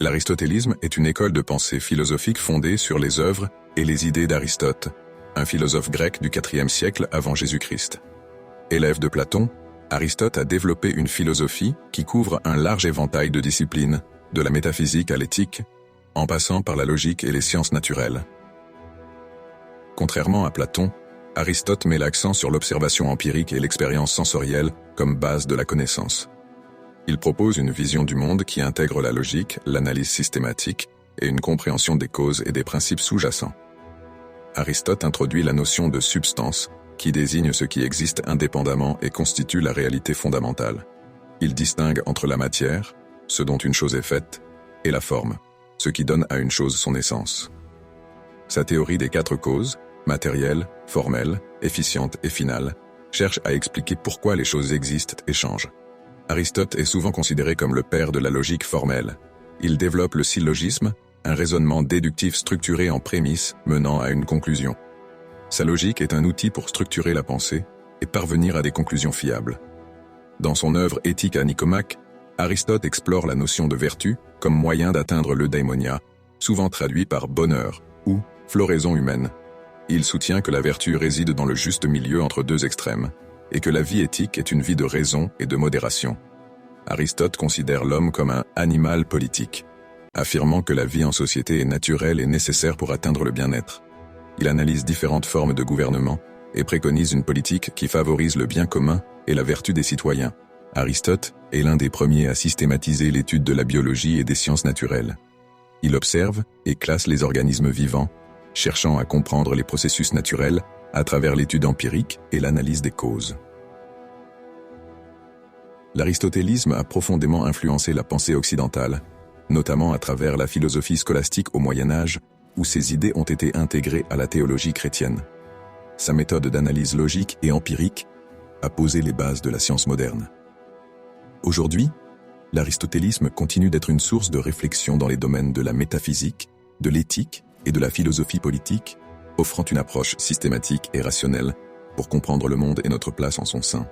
L'aristotélisme est une école de pensée philosophique fondée sur les œuvres et les idées d'Aristote, un philosophe grec du IVe siècle avant Jésus-Christ. Élève de Platon, Aristote a développé une philosophie qui couvre un large éventail de disciplines, de la métaphysique à l'éthique, en passant par la logique et les sciences naturelles. Contrairement à Platon, Aristote met l'accent sur l'observation empirique et l'expérience sensorielle comme base de la connaissance. Il propose une vision du monde qui intègre la logique, l'analyse systématique et une compréhension des causes et des principes sous-jacents. Aristote introduit la notion de substance, qui désigne ce qui existe indépendamment et constitue la réalité fondamentale. Il distingue entre la matière, ce dont une chose est faite, et la forme, ce qui donne à une chose son essence. Sa théorie des 4 causes, matérielle, formelle, efficiente et finale, cherche à expliquer pourquoi les choses existent et changent. Aristote est souvent considéré comme le père de la logique formelle. Il développe le syllogisme, un raisonnement déductif structuré en prémices menant à une conclusion. Sa logique est un outil pour structurer la pensée et parvenir à des conclusions fiables. Dans son œuvre Éthique à Nicomaque, Aristote explore la notion de vertu comme moyen d'atteindre l'eudaimonia, souvent traduit par bonheur ou floraison humaine. Il soutient que la vertu réside dans le juste milieu entre 2 extrêmes, et que la vie éthique est une vie de raison et de modération. Aristote considère l'homme comme un animal politique, affirmant que la vie en société est naturelle et nécessaire pour atteindre le bien-être. Il analyse différentes formes de gouvernement et préconise une politique qui favorise le bien commun et la vertu des citoyens. Aristote est l'un des premiers à systématiser l'étude de la biologie et des sciences naturelles. Il observe et classe les organismes vivants, cherchant à comprendre les processus naturels à travers l'étude empirique et l'analyse des causes. L'aristotélisme a profondément influencé la pensée occidentale, notamment à travers la philosophie scolastique au Moyen Âge, où ses idées ont été intégrées à la théologie chrétienne. Sa méthode d'analyse logique et empirique a posé les bases de la science moderne. Aujourd'hui, l'aristotélisme continue d'être une source de réflexion dans les domaines de la métaphysique, de l'éthique et de la philosophie politique, offrant une approche systématique et rationnelle pour comprendre le monde et notre place en son sein.